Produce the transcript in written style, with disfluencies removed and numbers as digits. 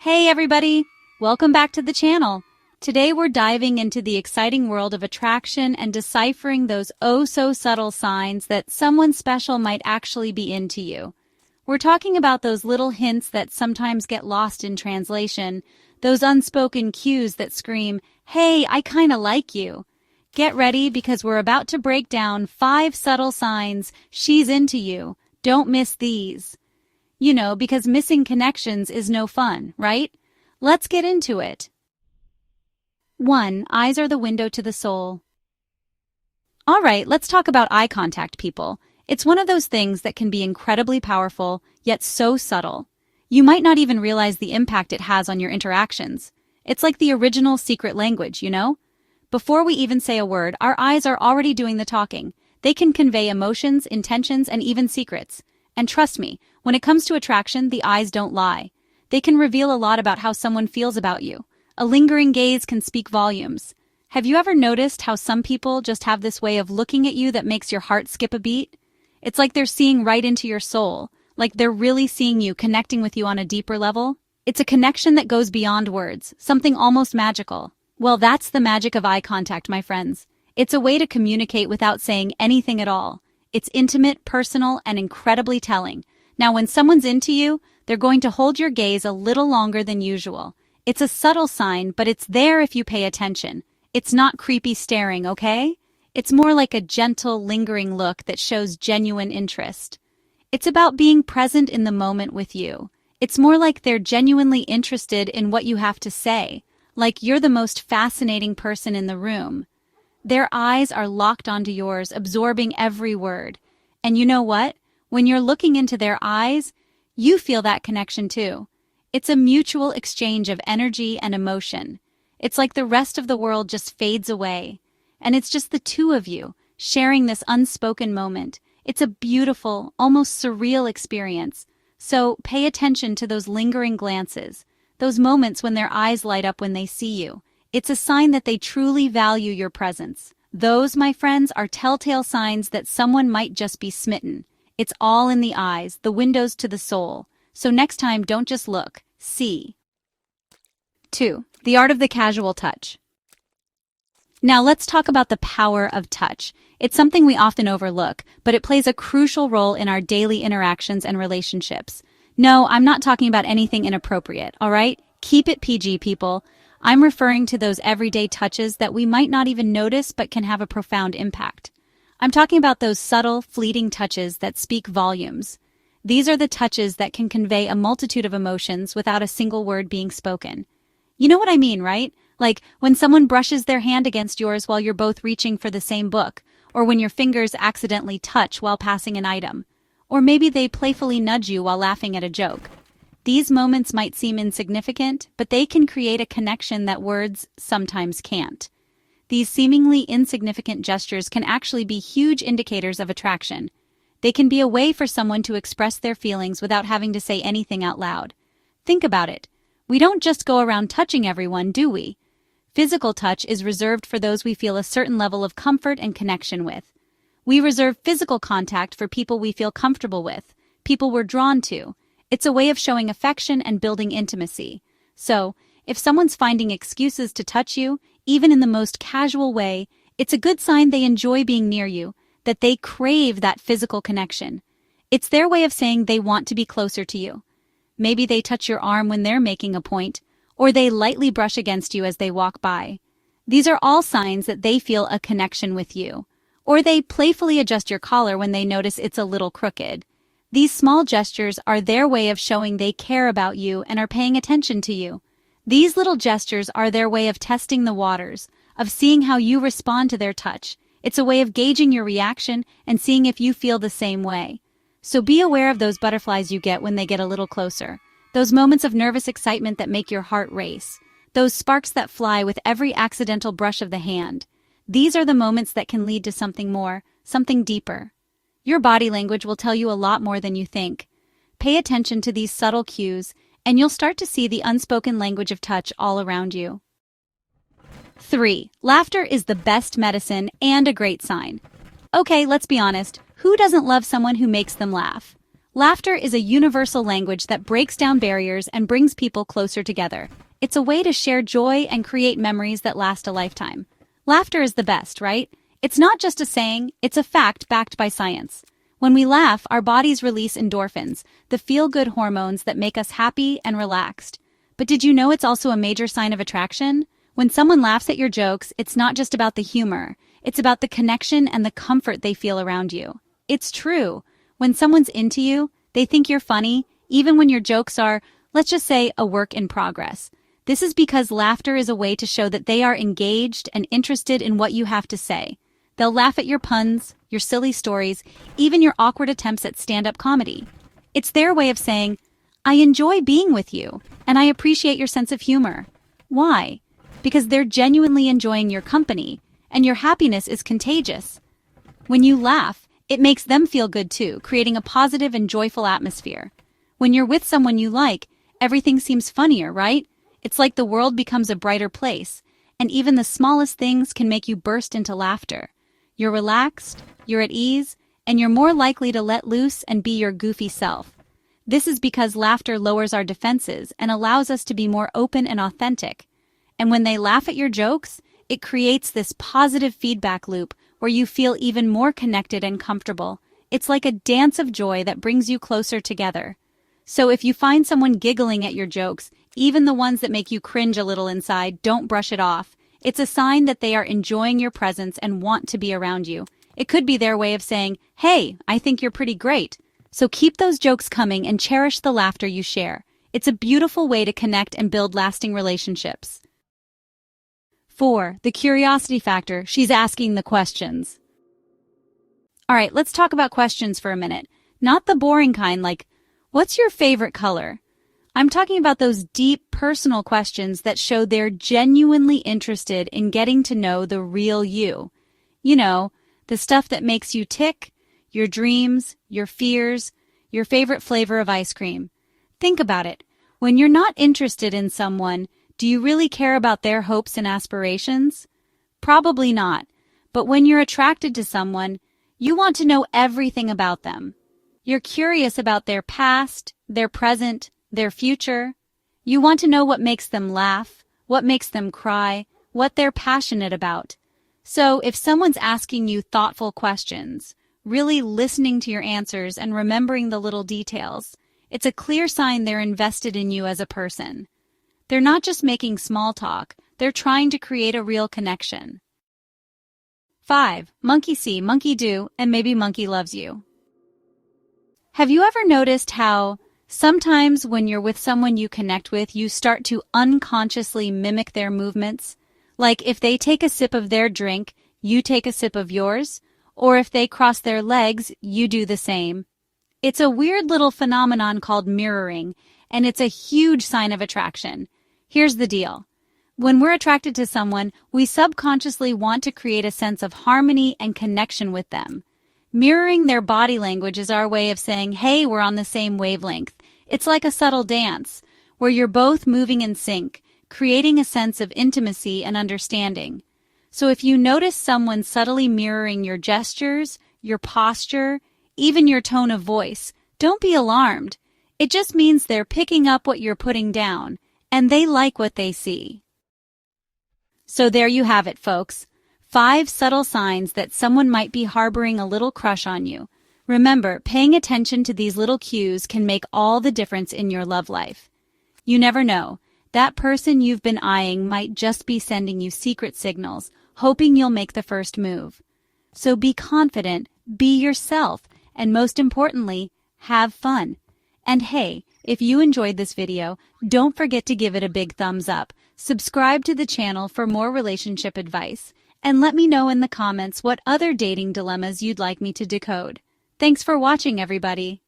Hey everybody! Welcome back to the channel. Today we're diving into the exciting world of attraction and deciphering those oh-so-subtle signs that someone special might actually be into you. We're talking about those little hints that sometimes get lost in translation, those unspoken cues that scream, "Hey, I kinda like you." Get ready because we're about to break down 5 subtle signs she's into you. Don't miss these. You know, because missing connections is no fun, right? Let's get into it. 1. Eyes are the window to the soul. All right, let's talk about eye contact, people. It's one of those things that can be incredibly powerful, yet so subtle. You might not even realize the impact it has on your interactions. It's like the original secret language, you know? Before we even say a word, our eyes are already doing the talking. They can convey emotions, intentions, and even secrets. And trust me, when it comes to attraction, the eyes don't lie. They can reveal a lot about how someone feels about you. A lingering gaze can speak volumes. Have you ever noticed how some people just have this way of looking at you that makes your heart skip a beat? It's like they're seeing right into your soul, like they're really seeing you, connecting with you on a deeper level. It's a connection that goes beyond words, something almost magical. Well, that's the magic of eye contact, my friends. It's a way to communicate without saying anything at all. It's intimate, personal, and incredibly telling. Now, when someone's into you, they're going to hold your gaze a little longer than usual. It's a subtle sign, but it's there if you pay attention. It's not creepy staring, okay? It's more like a gentle, lingering look that shows genuine interest. It's about being present in the moment with you. It's more like they're genuinely interested in what you have to say, like you're the most fascinating person in the room. Their eyes are locked onto yours, absorbing every word. And you know what? When you're looking into their eyes, you feel that connection too. It's a mutual exchange of energy and emotion. It's like the rest of the world just fades away. And it's just the two of you, sharing this unspoken moment. It's a beautiful, almost surreal experience. So pay attention to those lingering glances, those moments when their eyes light up when they see you. It's a sign that they truly value your presence. Those, my friends, are telltale signs that someone might just be smitten. It's all in the eyes, the windows to the soul. So next time, don't just look, see. 2. The art of the casual touch. Now let's talk about the power of touch. It's something we often overlook, but it plays a crucial role in our daily interactions and relationships. No, I'm not talking about anything inappropriate, all right? Keep it PG, people. I'm referring to those everyday touches that we might not even notice but can have a profound impact. I'm talking about those subtle, fleeting touches that speak volumes. These are the touches that can convey a multitude of emotions without a single word being spoken. You know what I mean, right? Like when someone brushes their hand against yours while you're both reaching for the same book, or when your fingers accidentally touch while passing an item, or maybe they playfully nudge you while laughing at a joke. These moments might seem insignificant, but they can create a connection that words sometimes can't. These seemingly insignificant gestures can actually be huge indicators of attraction. They can be a way for someone to express their feelings without having to say anything out loud. Think about it. We don't just go around touching everyone, do we? Physical touch is reserved for those we feel a certain level of comfort and connection with. We reserve physical contact for people we feel comfortable with, people we're drawn to. It's a way of showing affection and building intimacy. So, if someone's finding excuses to touch you, even in the most casual way, it's a good sign they enjoy being near you, that they crave that physical connection. It's their way of saying they want to be closer to you. Maybe they touch your arm when they're making a point, or they lightly brush against you as they walk by. These are all signs that they feel a connection with you. Or they playfully adjust your collar when they notice it's a little crooked. These small gestures are their way of showing they care about you and are paying attention to you. These little gestures are their way of testing the waters, of seeing how you respond to their touch. It's a way of gauging your reaction and seeing if you feel the same way. So be aware of those butterflies you get when they get a little closer, those moments of nervous excitement that make your heart race, those sparks that fly with every accidental brush of the hand. These are the moments that can lead to something more, something deeper. Your body language will tell you a lot more than you think. Pay attention to these subtle cues, and you'll start to see the unspoken language of touch all around you. 3. Laughter is the best medicine and a great sign. Okay, let's be honest. Who doesn't love someone who makes them laugh? Laughter is a universal language that breaks down barriers and brings people closer together. It's a way to share joy and create memories that last a lifetime. Laughter is the best, right? It's not just a saying, it's a fact backed by science. When we laugh, our bodies release endorphins, the feel-good hormones that make us happy and relaxed. But did you know it's also a major sign of attraction? When someone laughs at your jokes, it's not just about the humor. It's about the connection and the comfort they feel around you. It's true. When someone's into you, they think you're funny, even when your jokes are, let's just say, a work in progress. This is because laughter is a way to show that they are engaged and interested in what you have to say. They'll laugh at your puns, your silly stories, even your awkward attempts at stand-up comedy. It's their way of saying, I enjoy being with you, and I appreciate your sense of humor. Why? Because they're genuinely enjoying your company, and your happiness is contagious. When you laugh, it makes them feel good too, creating a positive and joyful atmosphere. When you're with someone you like, everything seems funnier, right? It's like the world becomes a brighter place, and even the smallest things can make you burst into laughter. You're relaxed, you're at ease, and you're more likely to let loose and be your goofy self. This is because laughter lowers our defenses and allows us to be more open and authentic. And when they laugh at your jokes, it creates this positive feedback loop where you feel even more connected and comfortable. It's like a dance of joy that brings you closer together. So if you find someone giggling at your jokes, even the ones that make you cringe a little inside, don't brush it off. It's a sign that they are enjoying your presence and want to be around you. It could be their way of saying, hey, I think you're pretty great. So keep those jokes coming and cherish the laughter you share. It's a beautiful way to connect and build lasting relationships. 4. The curiosity factor. She's asking the questions. All right, let's talk about questions for a minute. Not the boring kind like, what's your favorite color? I'm talking about those deep, personal questions that show they're genuinely interested in getting to know the real you. You know, the stuff that makes you tick, your dreams, your fears, your favorite flavor of ice cream. Think about it. When you're not interested in someone, do you really care about their hopes and aspirations? Probably not. But when you're attracted to someone, you want to know everything about them. You're curious about their past, their present, their future. You want to know what makes them laugh, what makes them cry, what they're passionate about. So if someone's asking you thoughtful questions, really listening to your answers and remembering the little details, it's a clear sign they're invested in you as a person. They're not just making small talk, they're trying to create a real connection. 5. Monkey see, monkey do, and maybe monkey loves you. Have you ever noticed how sometimes when you're with someone you connect with, you start to unconsciously mimic their movements? Like if they take a sip of their drink, you take a sip of yours, or if they cross their legs, you do the same. It's a weird little phenomenon called mirroring, and it's a huge sign of attraction. Here's the deal. When we're attracted to someone, we subconsciously want to create a sense of harmony and connection with them. Mirroring their body language is our way of saying, hey, we're on the same wavelength. It's like a subtle dance, where you're both moving in sync, creating a sense of intimacy and understanding. So if you notice someone subtly mirroring your gestures, your posture, even your tone of voice, don't be alarmed. It just means they're picking up what you're putting down, and they like what they see. So there you have it, folks. 5 subtle signs that someone might be harboring a little crush on you. Remember, paying attention to these little cues can make all the difference in your love life. You never know. That person you've been eyeing might just be sending you secret signals, hoping you'll make the first move. So be confident, be yourself, and most importantly, have fun. And hey, if you enjoyed this video, don't forget to give it a big thumbs up, subscribe to the channel for more relationship advice, and let me know in the comments what other dating dilemmas you'd like me to decode. Thanks for watching, everybody.